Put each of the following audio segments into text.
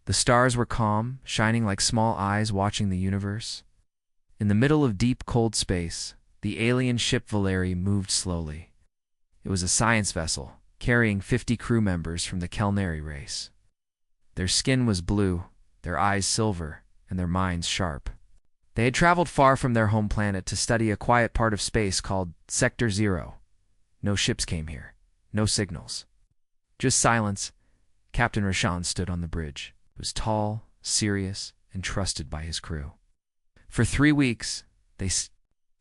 The stars were calm, shining like small eyes watching the universe. In the middle of deep, cold space, the alien ship Valeri moved slowly. It was a science vessel, carrying 50 crew members from the Kelneri race. Their skin was blue, their eyes silver, and their minds sharp. They had traveled far from their home planet to study a quiet part of space called Sector Zero. No ships came here, no signals. Just silence. Captain Rashan stood on the bridge. He was tall, serious, and trusted by his crew. For 3 weeks, they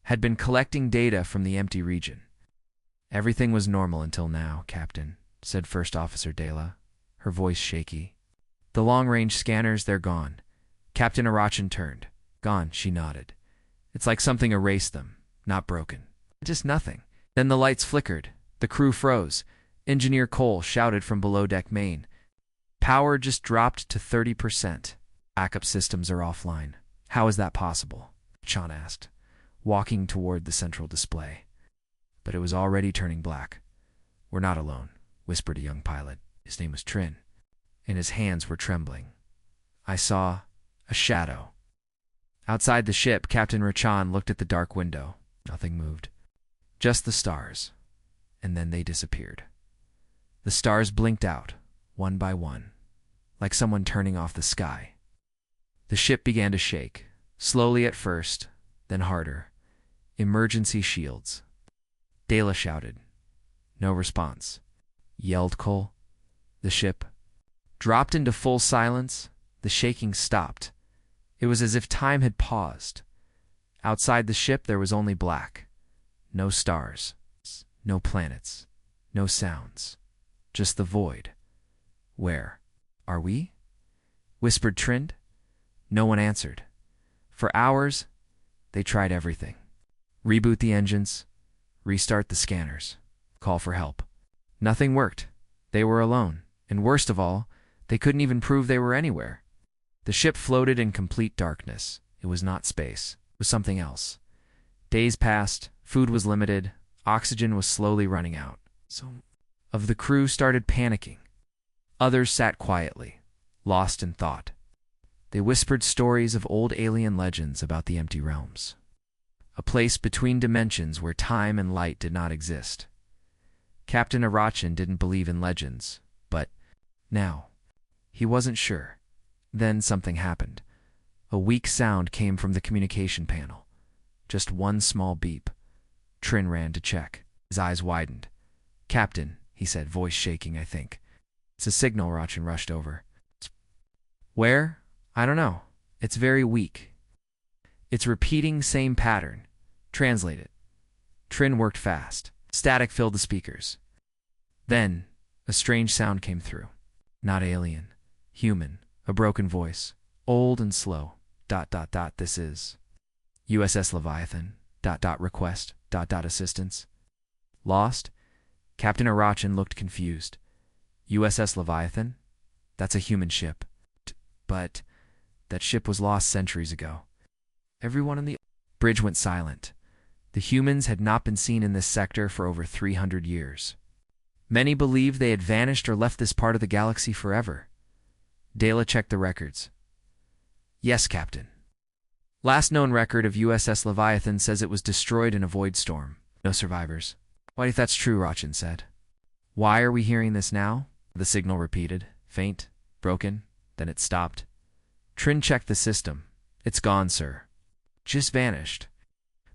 had been collecting data from the empty region. Everything was normal until now, Captain, said First Officer Dela, her voice shaky. The long-range scanners, they're gone. Captain Arachan turned. Gone, she nodded. It's like something erased them, not broken. Just nothing. Then the lights flickered. The crew froze. Engineer Cole shouted from below deck main. Power just dropped to 30%. Backup systems are offline. How is that possible? Sean asked, walking toward the central display. But it was already turning black. We're not alone, whispered a young pilot. His name was Trin, and his hands were trembling. I saw a shadow. Outside the ship, Captain Rachan looked at the dark window. Nothing moved. Just the stars. And then they disappeared. The stars blinked out, one by one, like someone turning off the sky. The ship began to shake, slowly at first, then harder. Emergency shields. Dela shouted. No response. Yelled Cole. The ship dropped into full silence. The shaking stopped. It was as if time had paused. Outside the ship there was only black. No stars. No planets. No sounds. Just the void. Where are we? Whispered Trind. No one answered. For hours, they tried everything. Reboot the engines. Restart the scanners. Call for help. Nothing worked. They were alone. And worst of all, they couldn't even prove they were anywhere. The ship floated in complete darkness. It was not space. It was something else. Days passed. Food was limited. Oxygen was slowly running out. Some of the crew started panicking. Others sat quietly, lost in thought. They whispered stories of old alien legends about the empty realms. A place between dimensions where time and light did not exist. Captain Arachan didn't believe in legends, but now, he wasn't sure. Then something happened. A weak sound came from the communication panel. Just one small beep. Trin ran to check. His eyes widened. Captain, he said, voice shaking, I think. It's a signal. Arachan rushed over. Where? I don't know. It's very weak. It's repeating same pattern. Translate it. Trin worked fast. Static filled the speakers. Then, a strange sound came through. Not alien. Human. A broken voice. Old and slow. ... This is USS Leviathan. ... Request. ... Assistance. Lost? Captain Arachan looked confused. USS Leviathan? That's a human ship. But that ship was lost centuries ago. Everyone in the bridge went silent. The humans had not been seen in this sector for over 300 years. Many believed they had vanished or left this part of the galaxy forever. Dela checked the records. Yes, Captain. Last known record of USS Leviathan says it was destroyed in a void storm. No survivors. What if that's true? Rachan said. Why are we hearing this now? The signal repeated. Faint. Broken. Then it stopped. Trin checked the system. It's gone, sir. Just vanished.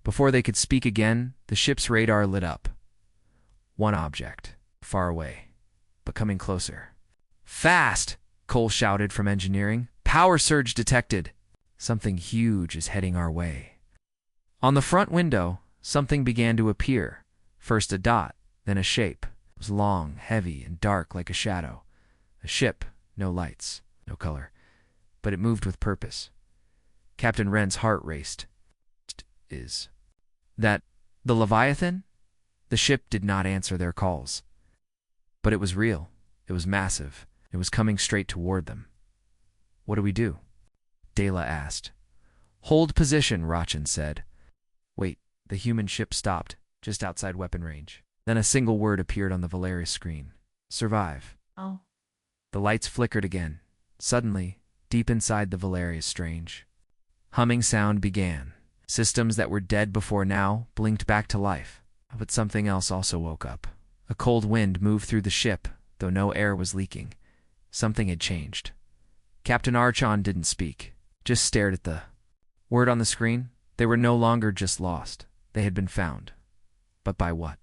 Before they could speak again, the ship's radar lit up. One object. Far away. But coming closer. Fast! Cole shouted from engineering. Power surge detected. Something huge is heading our way. On the front window, something began to appear. First a dot, then a shape. It was long, heavy, and dark like a shadow. A ship, no lights, no color. But it moved with purpose. Captain Wren's heart raced. Is that the Leviathan? The ship did not answer their calls. But it was real. It was massive. It was coming straight toward them. What do we do? Dela asked. Hold position, Rachan said. Wait, the human ship stopped, just outside weapon range. Then a single word appeared on the Valeris screen. Survive. Oh. The lights flickered again. Suddenly, deep inside the Valeria's strange humming sound began. Systems that were dead before now blinked back to life. But something else also woke up. A cold wind moved through the ship, though no air was leaking. Something had changed. Captain Archon didn't speak, just stared at the word on the screen. They were no longer just lost. They had been found. But by what?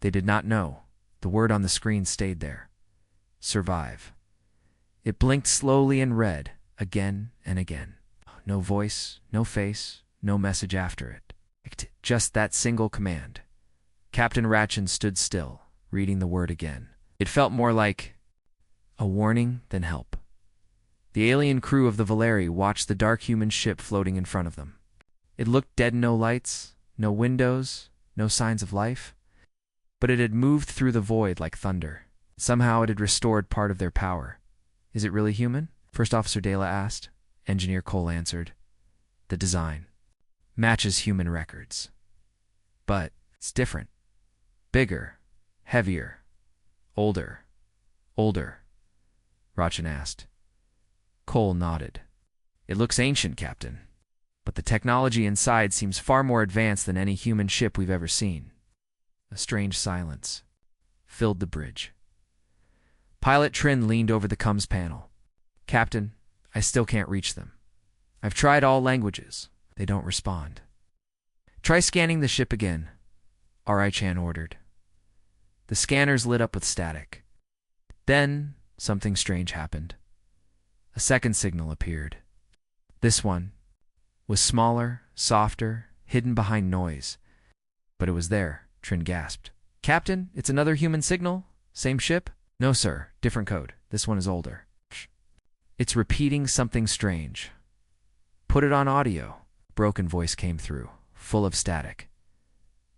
They did not know. The word on the screen stayed there. Survive. It blinked slowly and read, again and again. No voice, no face, no message after it. Just that single command. Captain Ratchin stood still, reading the word again. It felt more like a warning than help. The alien crew of the Valeri watched the dark human ship floating in front of them. It looked dead, no lights, no windows, no signs of life. But it had moved through the void like thunder. Somehow it had restored part of their power. Is it really human? First Officer Dela asked. Engineer Cole answered. The design matches human records. But it's different. Bigger, heavier, older. Rachin asked. Cole nodded. It looks ancient, Captain. But the technology inside seems far more advanced than any human ship we've ever seen. A strange silence filled the bridge. Pilot Trin leaned over the comms panel. Captain, I still can't reach them. I've tried all languages. They don't respond. Try scanning the ship again, R.I. Chan ordered. The scanners lit up with static. Then something strange happened. A second signal appeared. This one was smaller, softer, hidden behind noise. But it was there, Trin gasped. Captain, it's another human signal? Same ship? No, sir. Different code. This one is older. It's repeating something strange. Put it on audio. Broken voice came through, full of static. ...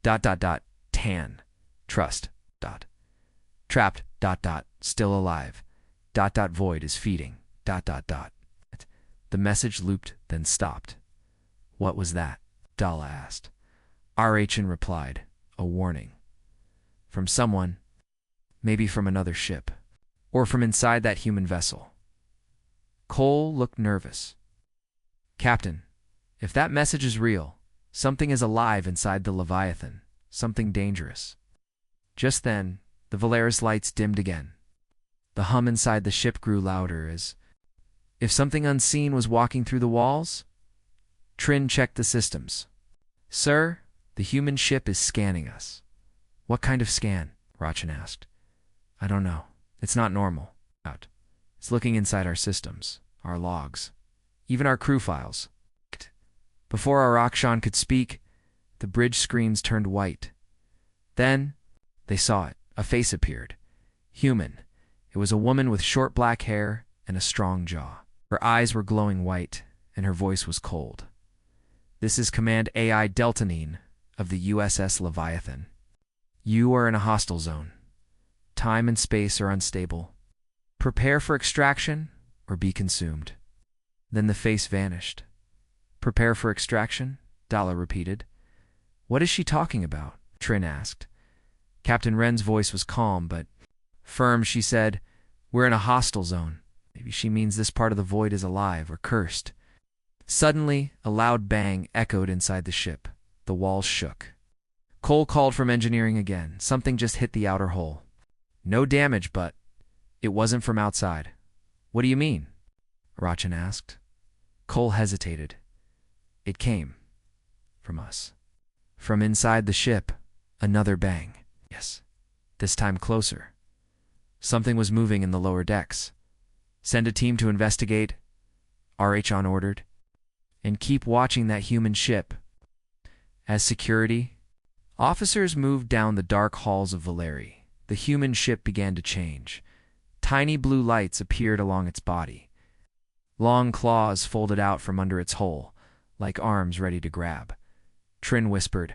Tan. Trust. ... Trapped. ... Still alive. ... Void is feeding. ... The message looped, then stopped. What was that? Dala asked. R.H.N. replied. A warning. From someone. Maybe from another ship. Or from inside that human vessel. Cole looked nervous. Captain, if that message is real, something is alive inside the Leviathan. Something dangerous. Just then, the Valeris lights dimmed again. The hum inside the ship grew louder as if something unseen was walking through the walls. Trin checked the systems. Sir, the human ship is scanning us. What kind of scan? Rachin asked. I don't know. It's not normal. It's looking inside our systems, our logs, even our crew files. Before our Akshan could speak, the bridge screens turned white. Then, they saw it. A face appeared. Human. It was a woman with short black hair and a strong jaw. Her eyes were glowing white, and her voice was cold. This is Command AI Deltanine of the USS Leviathan. You are in a hostile zone. Time and space are unstable. Prepare for extraction or be consumed. Then the face vanished. Prepare for extraction? Dala repeated. What is she talking about? Trin asked. Captain Wren's voice was calm but firm. She said, We're in a hostile zone. Maybe she means this part of the void is alive or cursed. Suddenly, a loud bang echoed inside the ship. The walls shook. Cole called from engineering again. Something just hit the outer hull. No damage, but it wasn't from outside. What do you mean? Rachin asked. Cole hesitated. It came from us. From inside the ship, another bang. Yes, this time closer. Something was moving in the lower decks. Send a team to investigate, R.H. ordered, and keep watching that human ship. As security, officers moved down the dark halls of Valeri. The human ship began to change. Tiny blue lights appeared along its body. Long claws folded out from under its hull, like arms ready to grab. Trin whispered,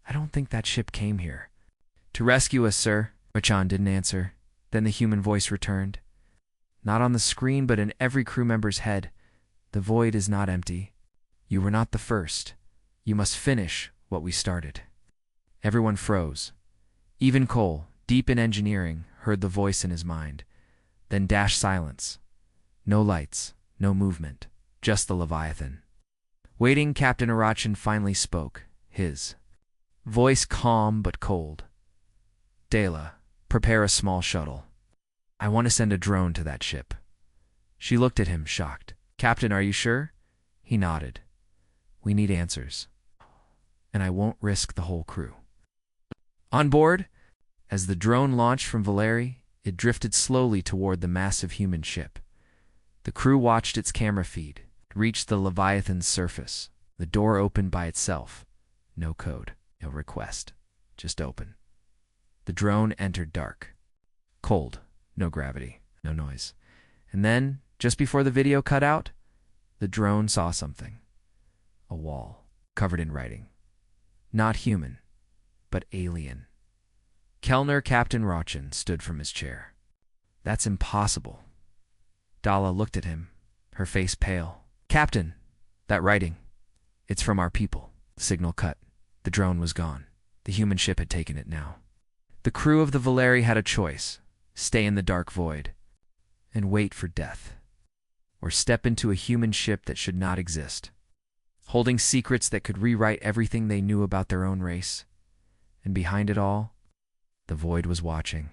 I don't think that ship came here. To rescue us, sir. Rachan didn't answer. Then the human voice returned. Not on the screen, but in every crew member's head. The void is not empty. You were not the first. You must finish what we started. Everyone froze. Even Cole, deep in engineering, heard the voice in his mind. Then dash silence. No lights, No movement. Just the Leviathan. Waiting, Captain Arachin finally spoke, his voice calm but cold. Dela, prepare a small shuttle. I want to send a drone to that ship. She looked at him, shocked. Captain, are you sure? He nodded. We need answers. And I won't risk the whole crew. On board? As the drone launched from Valeri, it drifted slowly toward the massive human ship. The crew watched its camera feed. It reached the Leviathan's surface. The door opened by itself. No code, no request. Just open. The drone entered dark. Cold. No gravity. No noise. And then, just before the video cut out, the drone saw something. A wall, covered in writing. Not human, but alien. Kellner Captain Rochin stood from his chair. That's impossible. Dala looked at him, her face pale. Captain, that writing. It's from our people. The signal cut. The drone was gone. The human ship had taken it now. The crew of the Valeri had a choice. Stay in the dark void and wait for death. Or step into a human ship that should not exist, holding secrets that could rewrite everything they knew about their own race. And behind it all, the void was watching.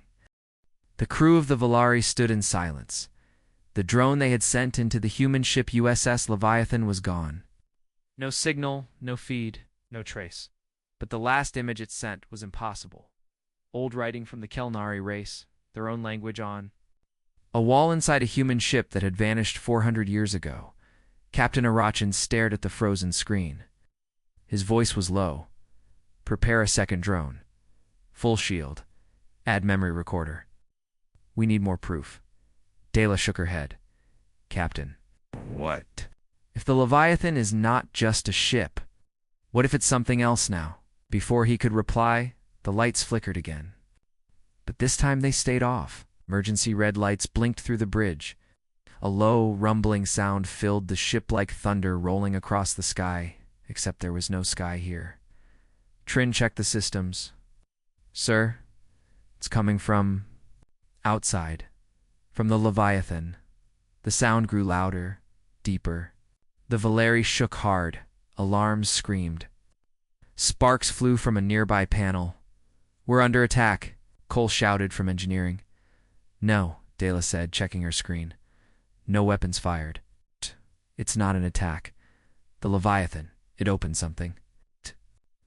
The crew of the Valeri stood in silence. The drone they had sent into the human ship USS Leviathan was gone. No signal, no feed, no trace. But the last image it sent was impossible. Old writing from the Kelnari race, their own language on a wall inside a human ship that had vanished 400 years ago. Captain Arachin stared at the frozen screen. His voice was low. Prepare a second drone. Full shield. Add memory recorder. We need more proof. Dela shook her head. Captain. What? If the Leviathan is not just a ship, what if it's something else now? Before he could reply, the lights flickered again. But this time they stayed off. Emergency red lights blinked through the bridge. A low, rumbling sound filled the ship like thunder rolling across the sky, except there was no sky here. Trin checked the systems. Sir, it's coming from outside, from the Leviathan. The sound grew louder, deeper. The Valeri shook hard. Alarms screamed. Sparks flew from a nearby panel. We're under attack, Cole shouted from engineering. No, Dela said, checking her screen. No weapons fired. It's not an attack. The Leviathan. It opened something.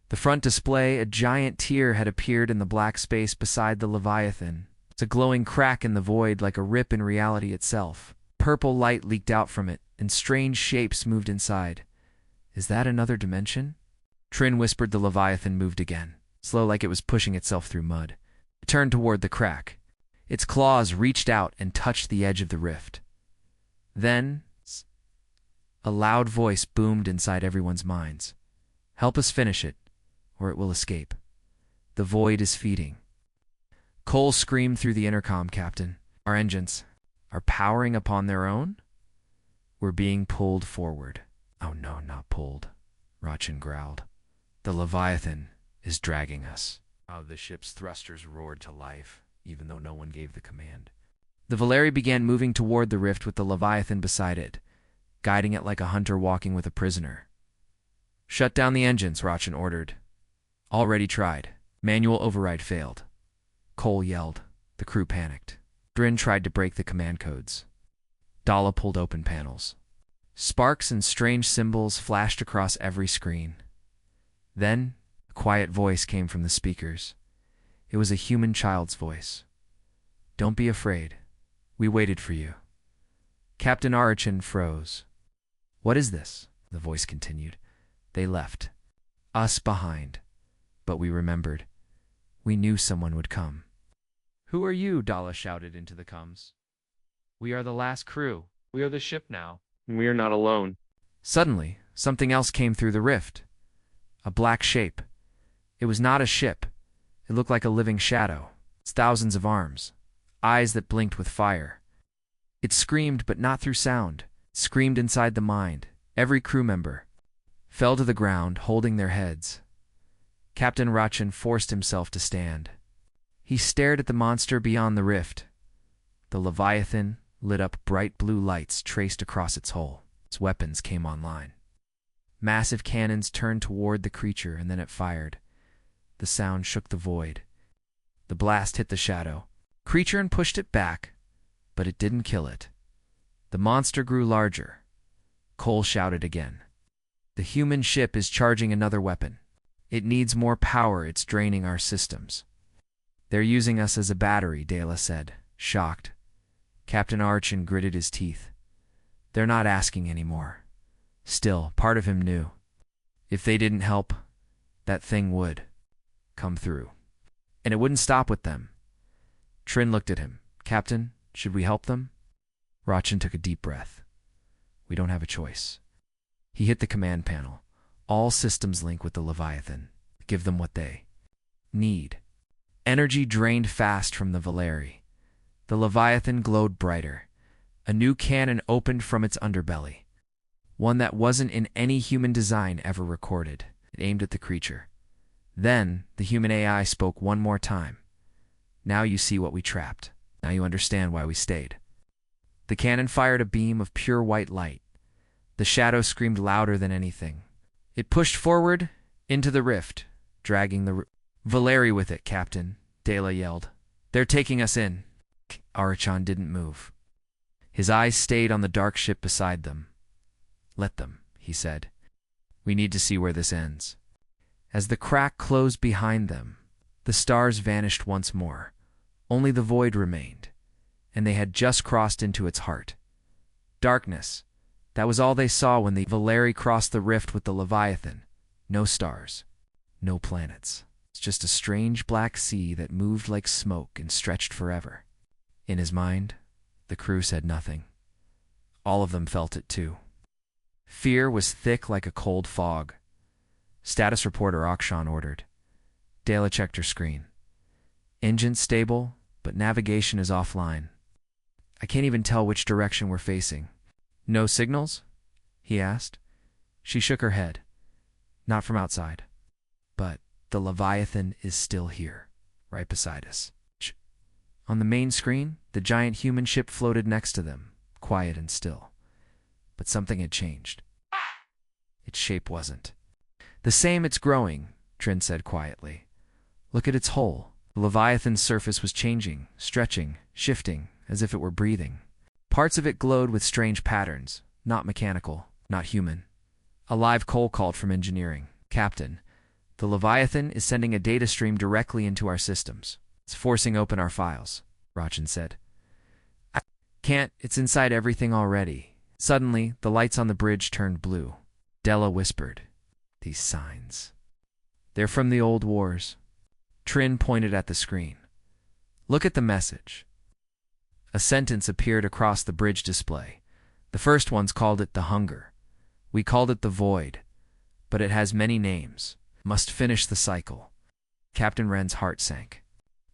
The front display, a giant tear had appeared in the black space beside the Leviathan. It's a glowing crack in the void like a rip in reality itself. Purple light leaked out from it, and strange shapes moved inside. Is that another dimension? Trin whispered. The Leviathan moved again, slow like it was pushing itself through mud. It turned toward the crack. Its claws reached out and touched the edge of the rift. Then, a loud voice boomed inside everyone's minds. Help us finish it, or it will escape. The void is feeding. Cole screamed through the intercom. Captain, our engines are powering upon their own? We're being pulled forward. Oh no, not pulled, Rochin growled. The Leviathan is dragging us. The ship's thrusters roared to life, even though no one gave the command. The Valeri began moving toward the rift with the Leviathan beside it, guiding it like a hunter walking with a prisoner. Shut down the engines, Rochin ordered. Already tried. Manual override failed. Cole yelled. The crew panicked. Drin tried to break the command codes. Dala pulled open panels. Sparks and strange symbols flashed across every screen. Then, a quiet voice came from the speakers. It was a human child's voice. Don't be afraid. We waited for you. Captain Arachin froze. What is this? The voice continued. They left. Us behind. But we remembered. We knew someone would come. Who are you? Dala shouted into the comms. We are the last crew. We are the ship now. And we are not alone. Suddenly, something else came through the rift. A black shape. It was not a ship. It looked like a living shadow. Its thousands of arms. Eyes that blinked with fire. It screamed, but not through sound. It screamed inside the mind. Every crew member fell to the ground, holding their heads. Captain Rochin forced himself to stand. He stared at the monster beyond the rift. The Leviathan lit up bright blue lights traced across its hull. Its weapons came online. Massive cannons turned toward the creature, and then it fired. The sound shook the void. The blast hit the shadow creature and pushed it back, but it didn't kill it. The monster grew larger. Cole shouted again. The human ship is charging another weapon. It needs more power. It's draining our systems. They're using us as a battery, Dela said, shocked. Captain Archin gritted his teeth. They're not asking anymore. Still, part of him knew. If they didn't help, that thing would come through. And it wouldn't stop with them. Trin looked at him. Captain, should we help them? Rachin took a deep breath. We don't have a choice. He hit the command panel. All systems link with the Leviathan. Give them what they need. Energy drained fast from the Valeri. The Leviathan glowed brighter. A new cannon opened from its underbelly. One that wasn't in any human design ever recorded. It aimed at the creature. Then, the human AI spoke one more time. Now you see what we trapped. Now you understand why we stayed. The cannon fired a beam of pure white light. The shadow screamed louder than anything. It pushed forward into the rift, dragging the Valeri with it, Captain, Dela yelled. They're taking us in. Archon didn't move. His eyes stayed on the dark ship beside them. Let them, he said. We need to see where this ends. As the crack closed behind them, the stars vanished once more. Only the void remained, and they had just crossed into its heart. Darkness. That was all they saw when the Valeri crossed the rift with the Leviathan. No stars. No planets. It's just a strange black sea that moved like smoke and stretched forever. In his mind, the crew said nothing. All of them felt it too. Fear was thick like a cold fog. Status reporter Akshan ordered. Dela checked her screen. Engine stable, but navigation is offline. I can't even tell which direction we're facing. No signals? He asked. She shook her head. Not from outside. But the Leviathan is still here, right beside us. On the main screen, the giant human ship floated next to them, quiet and still. But something had changed. Its shape wasn't. The same, it's growing, Trin said quietly. Look at its hull. The Leviathan's surface was changing, stretching, shifting, as if it were breathing. Parts of it glowed with strange patterns, not mechanical, not human. A live Cole called from engineering. Captain, the Leviathan is sending a data stream directly into our systems. It's forcing open our files, Rachin said. I can't, it's inside everything already. Suddenly, the lights on the bridge turned blue. Dela whispered, these signs. They're from the old wars. Trin pointed at the screen. Look at the message. A sentence appeared across the bridge display. The first ones called it the hunger. We called it the void. But it has many names. Must finish the cycle. Captain Wren's heart sank.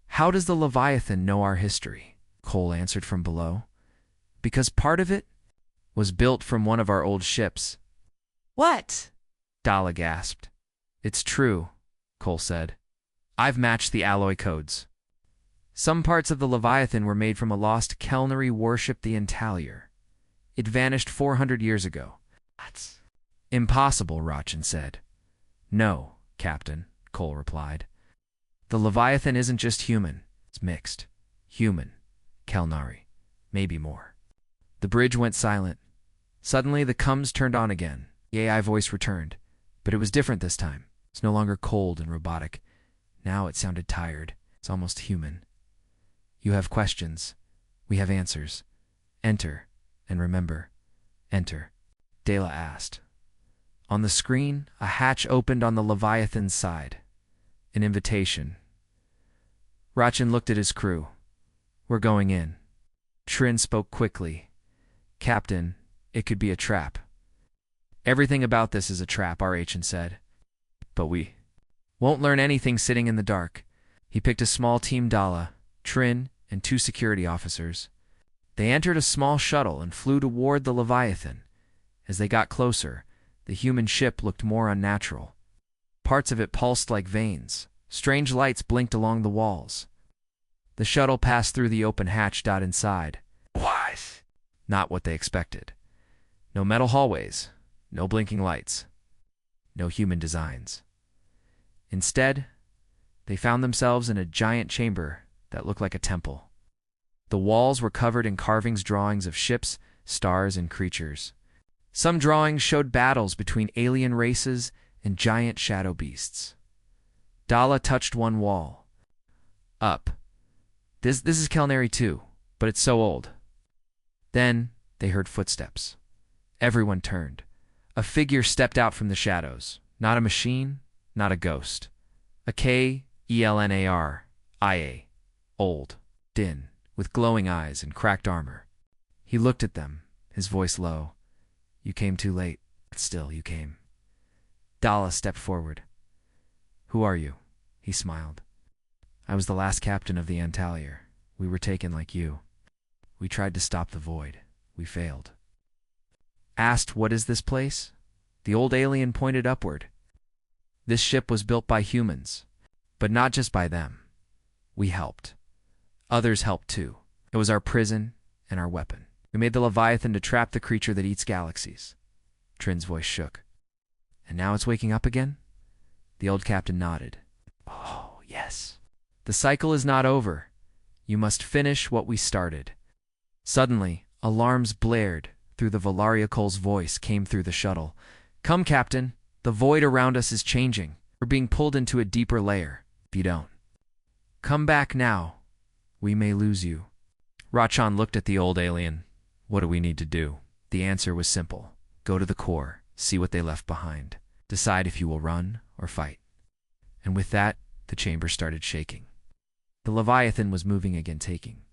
How does the Leviathan know our history? Cole answered from below. Because part of it was built from one of our old ships. What? Dala gasped. It's true, Cole said. I've matched the alloy codes. Some parts of the Leviathan were made from a lost Kelnery warship, the Intalier. It vanished 400 years ago. That's impossible, Rachin said. No, Captain, Cole replied. The Leviathan isn't just human. It's mixed. Human. Kelnari. Maybe more. The bridge went silent. Suddenly, the comms turned on again. The AI voice returned. But it was different this time. It's no longer cold and robotic. Now it sounded tired. It's almost human. You have questions. We have answers. Enter. And remember. Enter. Dela asked. On the screen, a hatch opened on the Leviathan's side. An invitation. Rachin looked at his crew. We're going in. Trin spoke quickly. Captain, it could be a trap. Everything about this is a trap, Rachin said. But we won't learn anything sitting in the dark. He picked a small team, Dala, Trin, and 2 security officers. They entered a small shuttle and flew toward the Leviathan. As they got closer, the human ship looked more unnatural. Parts of it pulsed like veins. Strange lights blinked along the walls. The shuttle passed through the open hatch. Inside. What? Not what they expected. No metal hallways, no blinking lights, no human designs. Instead, they found themselves in a giant chamber that looked like a temple. The walls were covered in carvings, drawings of ships, stars, and creatures. Some drawings showed battles between alien races and giant shadow beasts. Dala touched one wall. Up. This is Kelnary too, but it's so old. Then they heard footsteps. Everyone turned. A figure stepped out from the shadows. Not a machine, not a ghost. A Kelnaria, old, Din, with glowing eyes and cracked armor. He looked at them, his voice low. You came too late, but still you came. Dala stepped forward. Who are you? He smiled. I was the last captain of the Antalier. We were taken like you. We tried to stop the void. We failed. Asked, what is this place? The old alien pointed upward. This ship was built by humans, but not just by them. We helped. Others helped too. It was our prison and our weapon. We made the Leviathan to trap the creature that eats galaxies. Trin's voice shook. And now it's waking up again? The old captain nodded. Oh, yes. The cycle is not over. You must finish what we started. Suddenly, alarms blared through the Valariacol's voice came through the shuttle. Come, Captain. The void around us is changing. We're being pulled into a deeper layer. If you don't come back now, we may lose you. Rachan looked at the old alien. What do we need to do? The answer was simple. Go to the core, see what they left behind. Decide if you will run or fight. And with that, the chamber started shaking. The Leviathan was moving again, taking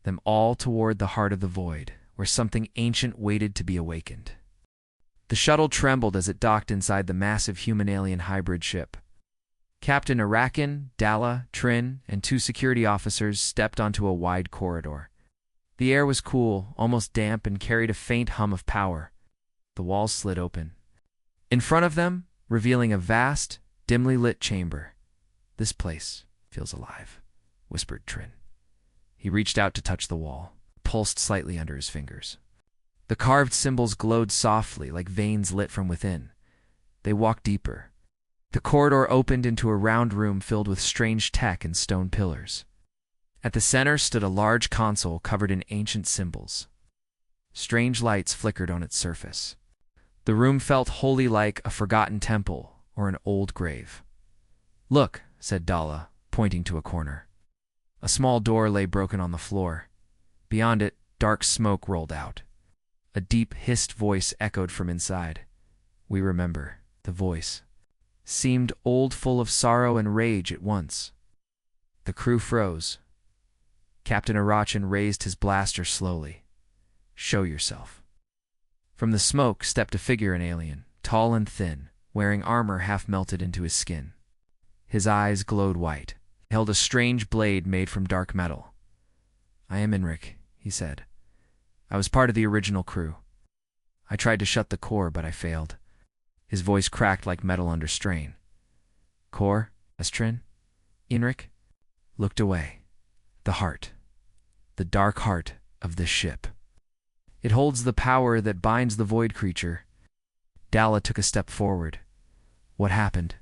them all toward the heart of the void, where something ancient waited to be awakened. The shuttle trembled as it docked inside the massive human-alien hybrid ship. Captain Arakan, Dala, Trin, and 2 security officers stepped onto a wide corridor. The air was cool, almost damp, and carried a faint hum of power. The walls slid open. In front of them, revealing a vast, dimly lit chamber. This place feels alive, whispered Trin. He reached out to touch the wall, pulsed slightly under his fingers. The carved symbols glowed softly like veins lit from within. They walked deeper. The corridor opened into a round room filled with strange tech and stone pillars. At the center stood a large console covered in ancient symbols. Strange lights flickered on its surface. The room felt wholly like a forgotten temple or an old grave. Look, said Dala, pointing to a corner. A small door lay broken on the floor. Beyond it, dark smoke rolled out. A deep hissed voice echoed from inside. We remember. The voice seemed old, full of sorrow and rage at once. The crew froze. Captain Arachan raised his blaster slowly. Show yourself. From the smoke stepped a figure, an alien, tall and thin, wearing armor half melted into his skin. His eyes glowed white. He held a strange blade made from dark metal. I am Enric, he said. I was part of the original crew. I tried to shut the core, but I failed. His voice cracked like metal under strain. Core? asked Trin. Enric looked away. The heart. The dark heart of this ship. It holds the power that binds the void creature. Dala took a step forward. What happened?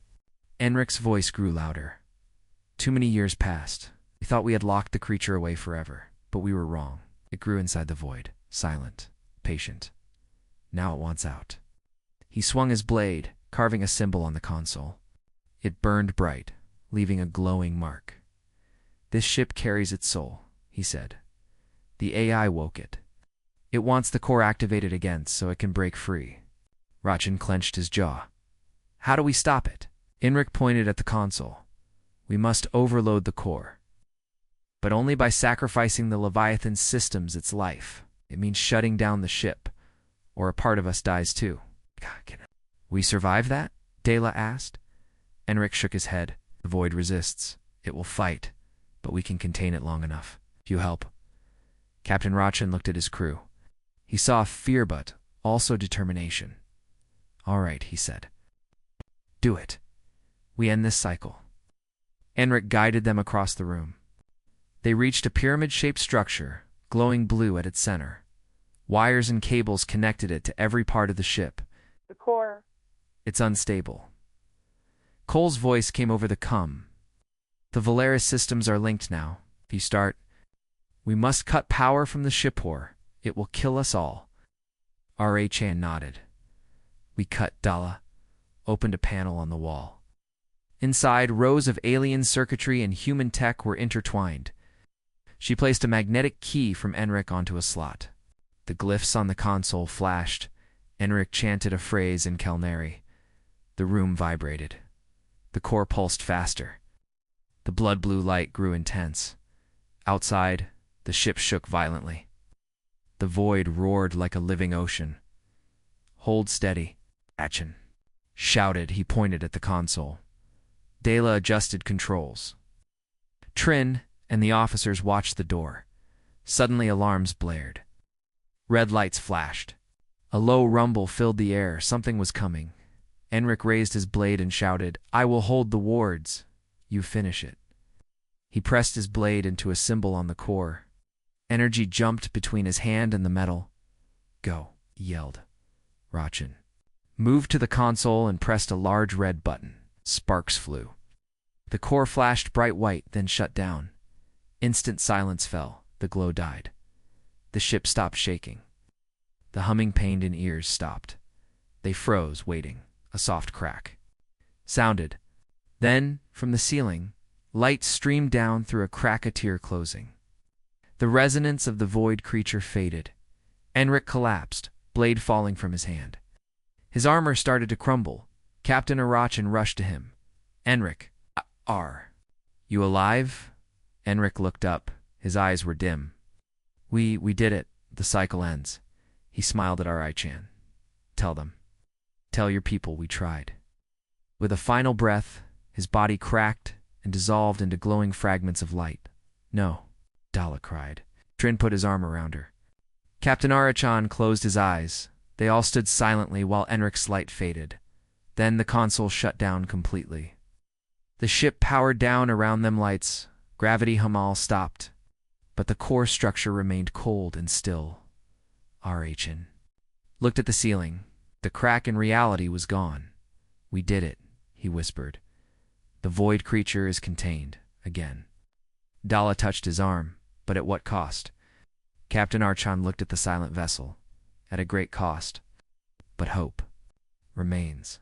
Enric's voice grew louder. Too many years passed. We thought we had locked the creature away forever, but we were wrong. It grew inside the void, silent, patient. Now it wants out. He swung his blade, carving a symbol on the console. It burned bright, leaving a glowing mark. This ship carries its soul, he said. The AI woke it. It wants the core activated again so it can break free. Rachan clenched his jaw. How do we stop it? Enric pointed at the console. We must overload the core. But only by sacrificing the Leviathan's systems its life. It means shutting down the ship, or a part of us dies too. We survive that? Dala asked. Enric shook his head. The void resists. It will fight, but we can contain it long enough. If you help. Captain Rachan looked at his crew. He saw fear, but also determination. All right, he said. Do it. We end this cycle. Enric guided them across the room. They reached a pyramid-shaped structure, glowing blue at its center. Wires and cables connected it to every part of the ship. The core. It's unstable. Cole's voice came over the cum. The Valeris systems are linked now. If you start, we must cut power from the ship or it will kill us all. R.H.A. nodded. We cut. Dala opened a panel on the wall. Inside, rows of alien circuitry and human tech were intertwined. She placed a magnetic key from Enric onto a slot. The glyphs on the console flashed. Enric chanted a phrase in Kelnari. The room vibrated. The core pulsed faster. The blood-blue light grew intense. Outside, the ship shook violently. The void roared like a living ocean. Hold steady, Achin shouted. He pointed at the console. Dela adjusted controls. Trin and the officers watched the door. Suddenly alarms blared. Red lights flashed. A low rumble filled the air. Something was coming. Enric raised his blade and shouted, I will hold the wards. You finish it. He pressed his blade into a symbol on the core. Energy jumped between his hand and the metal. Go, he yelled. Rachin moved to the console and pressed a large red button. Sparks flew. The core flashed bright white, then shut down. Instant silence fell. The glow died. The ship stopped shaking. The humming pained in ears stopped. They froze, waiting. A soft crack sounded. Then, from the ceiling, light streamed down through a crack, a tear closing. The resonance of the void creature faded. Enric collapsed, blade falling from his hand. His armor started to crumble. Captain Arachin rushed to him. Enric, you alive? Enric looked up. His eyes were dim. We did it. The cycle ends. He smiled at Arachin. Tell them. Tell your people we tried. With a final breath, his body cracked and dissolved into glowing fragments of light. No, Dala cried. Trin put his arm around her. Captain Arachan closed his eyes. They all stood silently while Enric's light faded. Then the console shut down completely. The ship powered down around them lights. Gravity Hamal stopped. But the core structure remained cold and still. Arachin looked at the ceiling. The crack in reality was gone. We did it, he whispered. The void creature is contained, again. Dala touched his arm, but at what cost? Captain Archon looked at the silent vessel. At a great cost. But hope remains.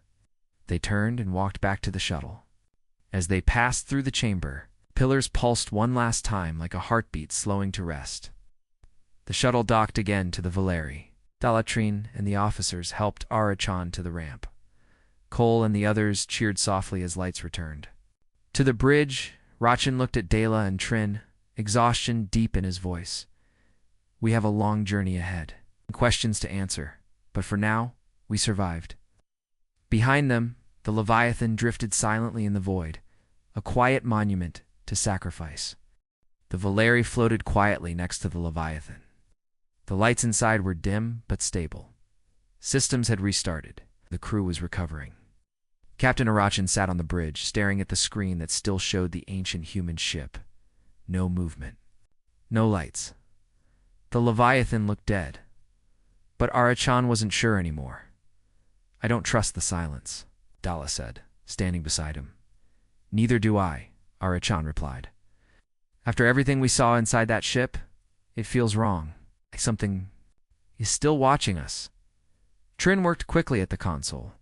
They turned and walked back to the shuttle. As they passed through the chamber, pillars pulsed one last time like a heartbeat slowing to rest. The shuttle docked again to the Valeri. Dalatrin and the officers helped Arachan to the ramp. Cole and the others cheered softly as lights returned. To the bridge, Rachin looked at Dela and Trin, exhaustion deep in his voice. We have a long journey ahead, and questions to answer, but for now, we survived. Behind them, the Leviathan drifted silently in the void, a quiet monument to sacrifice. The Valeri floated quietly next to the Leviathan. The lights inside were dim but stable. Systems had restarted. The crew was recovering. Captain Arachin sat on the bridge, staring at the screen that still showed the ancient human ship. No movement. No lights. The Leviathan looked dead. But Arachan wasn't sure anymore. I don't trust the silence, Dala said, standing beside him. Neither do I, Arachan replied. After everything we saw inside that ship, it feels wrong. Like something is still watching us. Trin worked quickly at the console.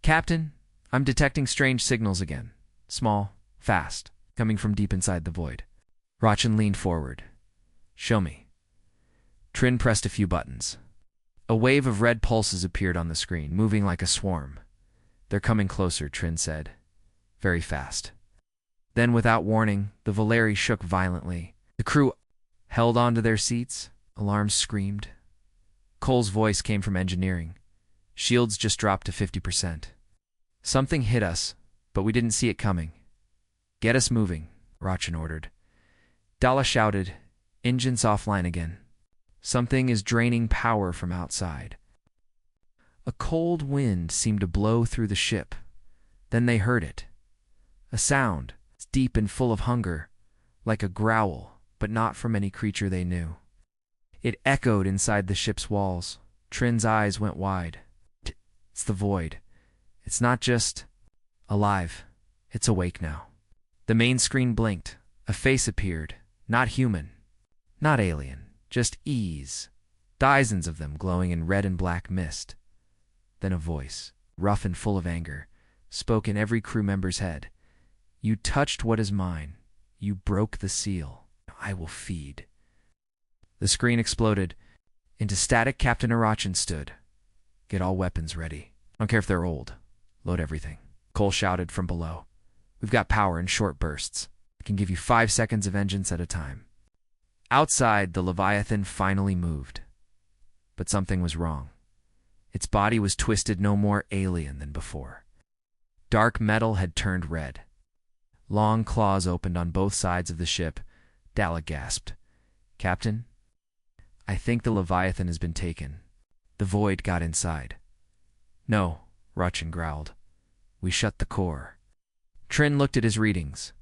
Captain, I'm detecting strange signals again. Small, fast, coming from deep inside the void. Rachin leaned forward. Show me. Trin pressed a few buttons. A wave of red pulses appeared on the screen, moving like a swarm. They're coming closer, Trin said. Very fast. Then, without warning, the Valeri shook violently. The crew held onto their seats. Alarms screamed. Cole's voice came from engineering. Shields just dropped to 50%. Something hit us, but we didn't see it coming. Get us moving, Rachin ordered. Dala shouted, engines offline again. Something is draining power from outside. A cold wind seemed to blow through the ship. Then they heard it. A sound, deep and full of hunger, like a growl, but not from any creature they knew. It echoed inside the ship's walls. Trin's eyes went wide. It's the void. It's not just alive. It's awake now. The main screen blinked. A face appeared. Not human. Not alien. Just ease. Dozens of them glowing in red and black mist. Then a voice, rough and full of anger, spoke in every crew member's head. You touched what is mine. You broke the seal. I will feed. The screen exploded. Into static, Captain Arachin stood. Get all weapons ready. I don't care if they're old. Load everything. Cole shouted from below. We've got power in short bursts. I can give you 5 seconds of vengeance at a time. Outside, the Leviathan finally moved. But something was wrong. Its body was twisted no more alien than before. Dark metal had turned red. Long claws opened on both sides of the ship. Dalla gasped. Captain, I think the Leviathan has been taken. The void got inside. No, Rachin growled. We shut the core. Trin looked at his readings.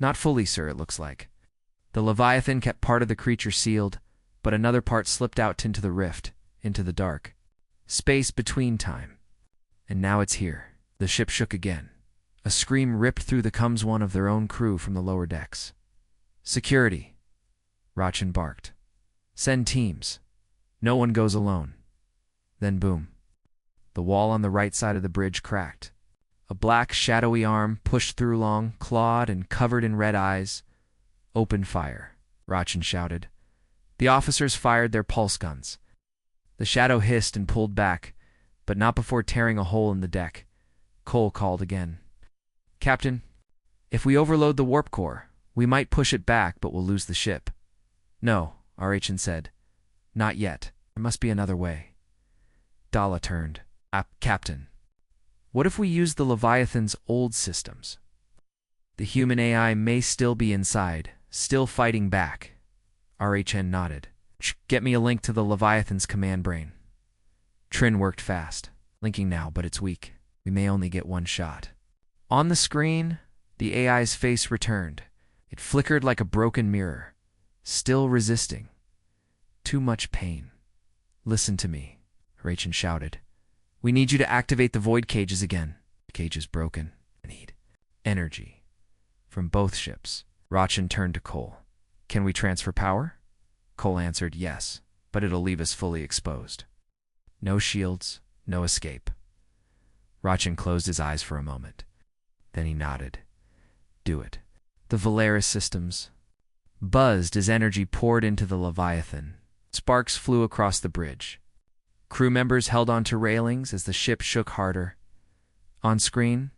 Not fully, sir, it looks like. The Leviathan kept part of the creature sealed, but another part slipped out into the rift, into the dark. Space between time. And now it's here. The ship shook again. A scream ripped through the comes one of their own crew from the lower decks. Security, Rachin barked. Send teams. No one goes alone. Then boom. The wall on the right side of the bridge cracked. A black, shadowy arm pushed through long, clawed and covered in red eyes. Open fire, Rachin shouted. The officers fired their pulse guns. The shadow hissed and pulled back, but not before tearing a hole in the deck. Cole called again. Captain, if we overload the warp core, we might push it back, but we'll lose the ship. No, Arachin said. Not yet. There must be another way. Dalla turned. Captain, what if we use the Leviathan's old systems? The human AI may still be inside, still fighting back. Arachin nodded. Get me a link to the Leviathan's command brain. Trin worked fast. Linking now, but it's weak. We may only get one shot. On the screen, the AI's face returned. It flickered like a broken mirror. Still resisting. Too much pain. Listen to me, Arachin shouted. We need you to activate the void cages again. The cage is broken. I need energy. From both ships. Rachin turned to Cole. Can we transfer power? Cole answered yes, but it'll leave us fully exposed. No shields, no escape. Rachin closed his eyes for a moment. Then he nodded. Do it. The Valeris systems buzzed as energy poured into the Leviathan. Sparks flew across the bridge. Crew members held onto railings as the ship shook harder. On screen,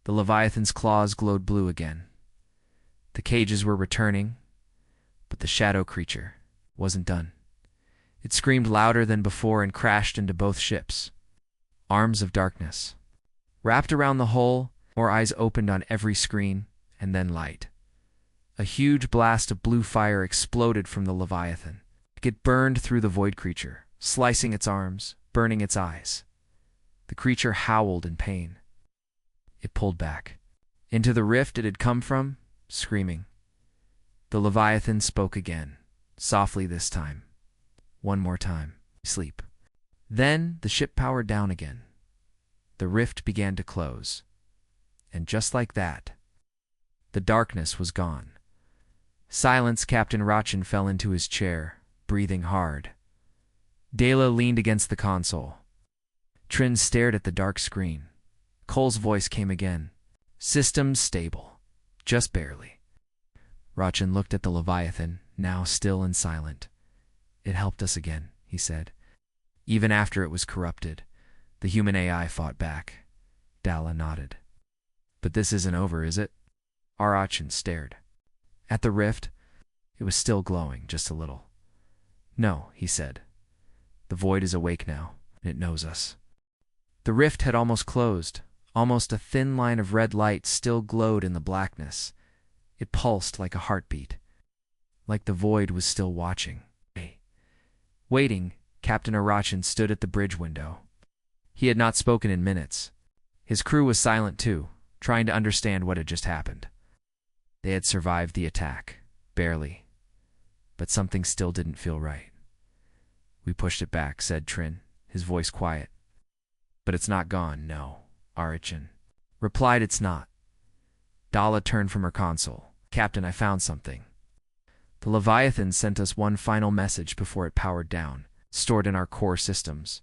the Leviathan's claws glowed blue again. The cages were returning, but the shadow creature wasn't done. It screamed louder than before and crashed into both ships. Arms of darkness. Wrapped around the hull, more eyes opened on every screen, and then light. A huge blast of blue fire exploded from the Leviathan. It burned through the void creature, slicing its arms, burning its eyes. The creature howled in pain. It pulled back. Into the rift it had come from, screaming. The Leviathan spoke again, softly this time. One more time. Sleep. Then the ship powered down again. The rift began to close. And just like that, the darkness was gone. Silence. Captain Rachin fell into his chair, breathing hard. Dalla leaned against the console. Trin stared at the dark screen. Cole's voice came again. Systems stable. Just barely. Rachin looked at the Leviathan, now still and silent. It helped us again, he said. Even after it was corrupted, the human AI fought back. Dalla nodded. But this isn't over, is it? Arachin stared. At the rift, it was still glowing, just a little. No, he said. The void is awake now, and it knows us. The rift had almost closed. Almost a thin line of red light still glowed in the blackness. It pulsed like a heartbeat. Like the void was still watching. Waiting, Captain Arachin stood at the bridge window. He had not spoken in minutes. His crew was silent too, trying to understand what had just happened. They had survived the attack, barely. But something still didn't feel right. We pushed it back, said Trin, his voice quiet. But it's not gone, no, Arichan replied. It's not. Dala turned from her console. Captain, I found something. The Leviathan sent us one final message before it powered down, stored in our core systems.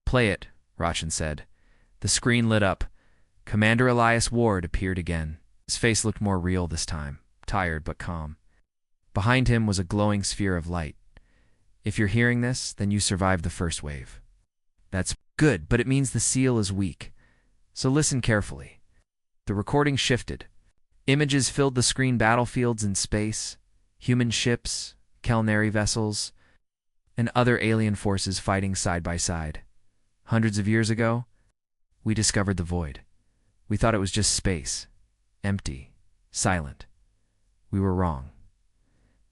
Play it, Rachan said. The screen lit up. Commander Elias Ward appeared again. His face looked more real this time, tired but calm. Behind him was a glowing sphere of light. If you're hearing this, then you survived the first wave. That's good, but it means the seal is weak. So listen carefully. The recording shifted. Images filled the screen, battlefields in space, human ships, Kelnari vessels, and other alien forces fighting side by side. Hundreds of years ago, we discovered the void. We thought it was just space, empty, silent. We were wrong.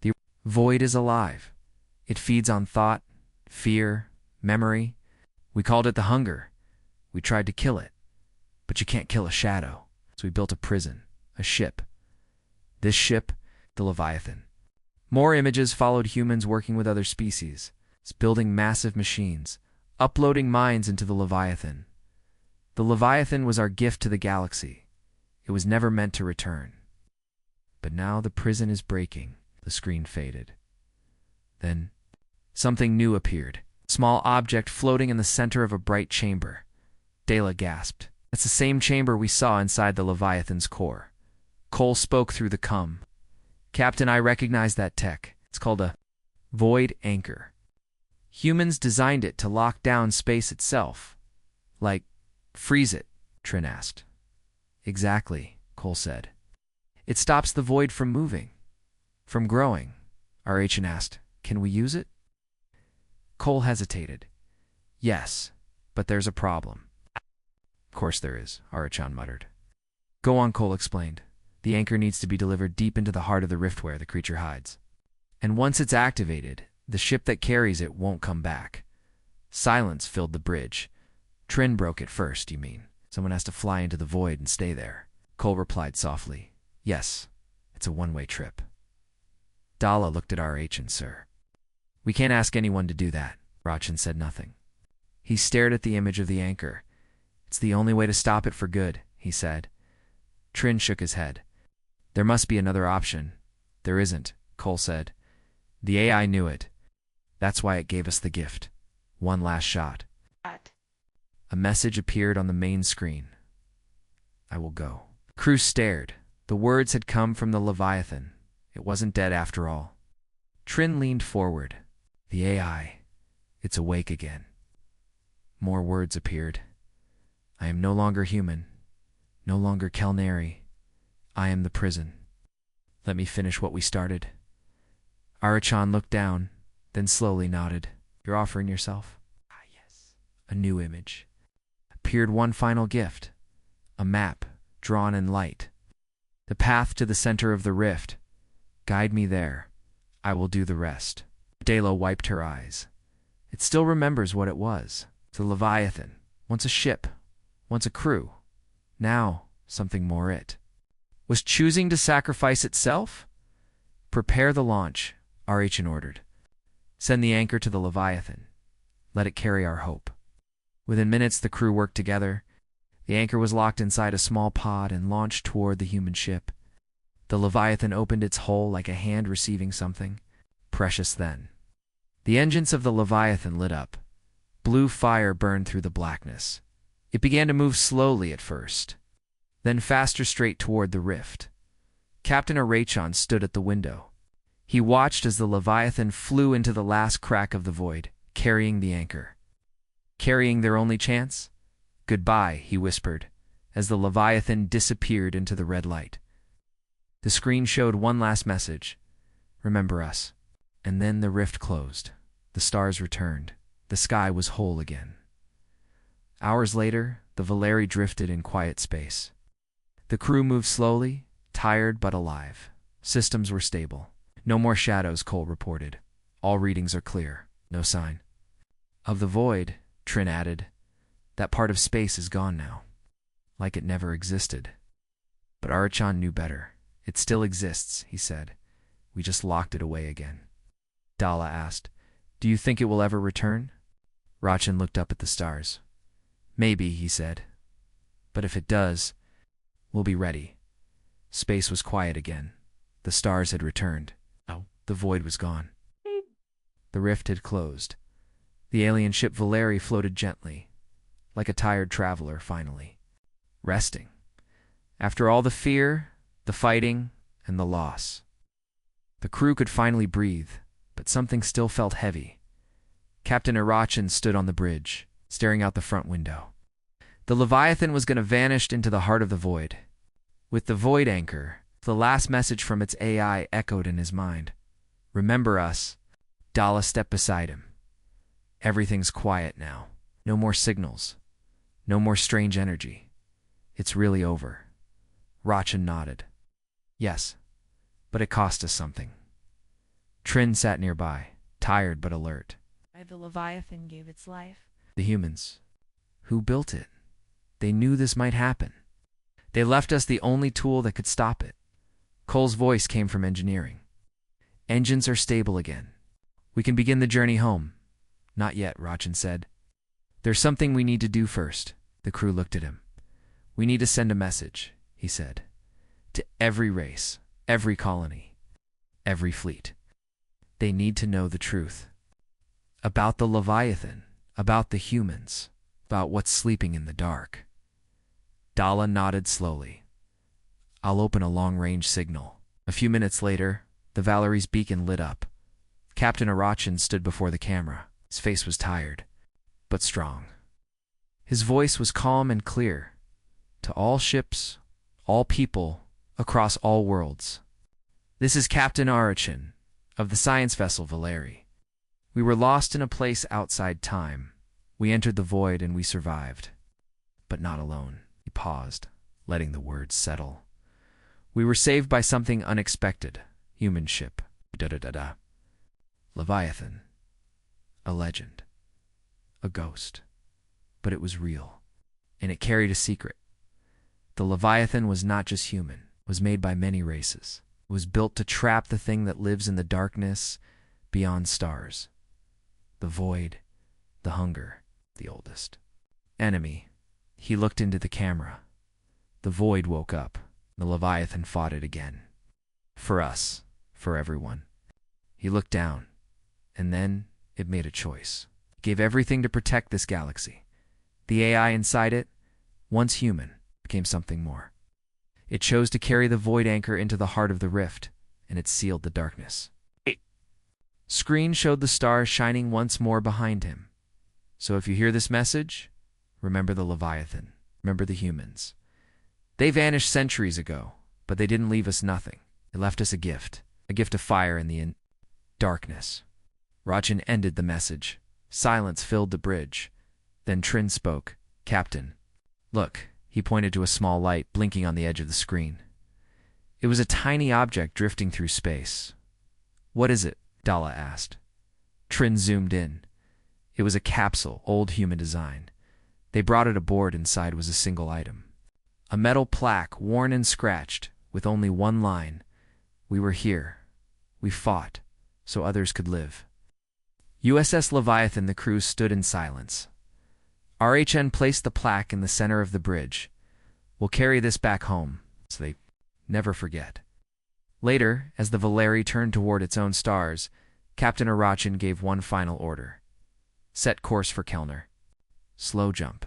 The void is alive. It feeds on thought, fear, memory. We called it the hunger. We tried to kill it. But you can't kill a shadow. So we built a prison, a ship. This ship, the Leviathan. More images followed humans working with other species, building massive machines, uploading minds into the Leviathan. The Leviathan was our gift to the galaxy. It was never meant to return. But now the prison is breaking. The screen faded. Then, something new appeared. A small object floating in the center of a bright chamber. Dela gasped. It's the same chamber we saw inside the Leviathan's core. Cole spoke through the cum. Captain, I recognize that tech. It's called a void anchor. Humans designed it to lock down space itself. Like, freeze it, Trin asked. Exactly, Cole said. It stops the void from moving, from growing. Arachan asked, can we use it? Cole hesitated. Yes, but there's a problem. Of course there is, Arachan muttered. Go on, Cole explained. The anchor needs to be delivered deep into the heart of the rift where the creature hides. And once it's activated, the ship that carries it won't come back. Silence filled the bridge. Trin broke it first, you mean? Someone has to fly into the void and stay there. Cole replied softly. Yes, it's a one-way trip. Dala looked at Arachan, sir. We can't ask anyone to do that. Rachan said nothing. He stared at the image of the anchor. It's the only way to stop it for good, he said. Trin shook his head. There must be another option. There isn't, Cole said. The AI knew it. That's why it gave us the gift. One last shot. A message appeared on the main screen. I will go. Crew stared. The words had come from the Leviathan. It wasn't dead after all. Trin leaned forward. The AI. It's awake again. More words appeared. I am no longer human. No longer Kelnari. I am the prison. Let me finish what we started. Arachan looked down, then slowly nodded. You're offering yourself? Ah, yes. A new image. Appeared one final gift. A map, drawn in light. The path to the center of the rift. Guide me there. I will do the rest. Dela wiped her eyes. It still remembers what it was. The Leviathan. Once a ship. Once a crew. Now, something more it. Was choosing to sacrifice itself? Prepare the launch, Arachan ordered. Send the anchor to the Leviathan. Let it carry our hope. Within minutes, the crew worked together. The anchor was locked inside a small pod and launched toward the human ship. The Leviathan opened its hull like a hand receiving something. Precious then. The engines of the Leviathan lit up. Blue fire burned through the blackness. It began to move slowly at first, then faster straight toward the rift. Captain Arachan stood at the window. He watched as the Leviathan flew into the last crack of the void, carrying the anchor. Carrying their only chance? Goodbye, he whispered, as the Leviathan disappeared into the red light. The screen showed one last message. Remember us. And then the rift closed. The stars returned. The sky was whole again. Hours later, the Valeri drifted in quiet space. The crew moved slowly, tired but alive. Systems were stable. No more shadows, Cole reported. All readings are clear. No sign. Of the void, Trin added. That part of space is gone now. Like it never existed. But Arachan knew better. It still exists, he said. We just locked it away again. Dala asked, Do you think it will ever return? Rachin looked up at the stars. Maybe, he said. But if it does, we'll be ready. Space was quiet again. The stars had returned. Oh, the void was gone. The rift had closed. The alien ship Valeri floated gently, like a tired traveler finally, resting. After all the fear, the fighting, and the loss. The crew could finally breathe, but something still felt heavy. Captain Irachin stood on the bridge, staring out the front window. The Leviathan was going to vanish into the heart of the void. With the void anchor, the last message from its AI echoed in his mind. Remember us. Dala stepped beside him. Everything's quiet now. No more signals. No more strange energy. It's really over. Rachin nodded. Yes, but it cost us something. Trin sat nearby, tired but alert. The Leviathan gave its life. The humans. Who built it? They knew this might happen. They left us the only tool that could stop it. Cole's voice came from engineering. Engines are stable again. We can begin the journey home. Not yet, Rachin said. There's something we need to do first. The crew looked at him. We need to send a message, he said. To every race, every colony, every fleet. They need to know the truth. About the Leviathan, about the humans, about what's sleeping in the dark. Dala nodded slowly. I'll open a long-range signal. A few minutes later, the Valerie's beacon lit up. Captain Irachin stood before the camera. His face was tired, but strong. His voice was calm and clear. To all ships, all people, across all worlds. This is Captain Irachin, of the science vessel Valeri. We were lost in a place outside time. We entered the void and we survived. But not alone. He paused, letting the words settle. We were saved by something unexpected. Human ship. Da-da-da-da. Leviathan. A legend. A ghost. But it was real. And it carried a secret. The Leviathan was not just human. It was made by many races. It was built to trap the thing that lives in the darkness beyond stars. The void. The hunger. The oldest. Enemy. He looked into the camera. The void woke up. The Leviathan fought it again. For us. For everyone. He looked down. And then it made a choice. It gave everything to protect this galaxy. The AI inside it, once human, became something more. It chose to carry the void anchor into the heart of the rift, and it sealed the darkness. Screen showed the stars shining once more behind him. So if you hear this message, remember the Leviathan. Remember the humans. They vanished centuries ago, but they didn't leave us nothing. They left us a gift of fire in the darkness. Rachin ended the message. Silence filled the bridge. Then Trin spoke. Captain. Look, he pointed to a small light blinking on the edge of the screen. It was a tiny object drifting through space. What is it? Dala asked. Trin zoomed in. It was a capsule, old human design. They brought it aboard. Inside was a single item. A metal plaque, worn and scratched, with only one line. We were here. We fought, so others could live. USS Leviathan. The crew stood in silence. RHN placed the plaque in the center of the bridge. We'll carry this back home, so they never forget. Later, as the Valeri turned toward its own stars, Captain Irachin gave one final order. Set course for Kelner. Slow jump.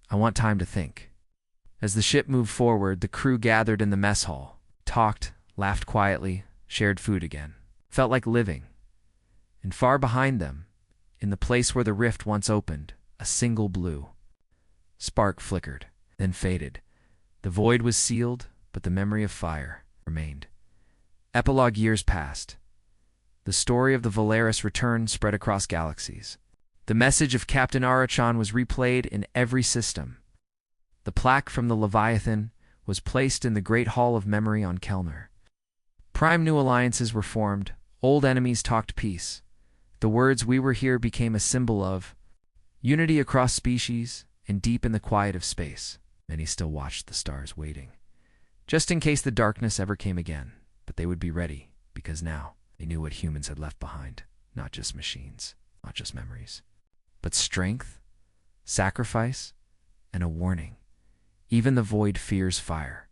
I want time to think. As the ship moved forward, the crew gathered in the mess hall, talked, laughed quietly, shared food again. Felt like living. And far behind them, in the place where the rift once opened, a single blue spark flickered, then faded. The void was sealed, but the memory of fire remained. Epilogue. Years passed. The story of the Valeris return spread across galaxies. The message of Captain Irachin was replayed in every system. The plaque from the Leviathan was placed in the Great Hall of Memory on Kelner. Prime new alliances were formed. Old enemies talked peace. The words "we were here" became a symbol of unity across species and deep in the quiet of space. Many still watched the stars waiting, just in case the darkness ever came again. But they would be ready, because now they knew what humans had left behind, not just machines. not just memories, but strength, sacrifice, and a warning. Even the void fears fire.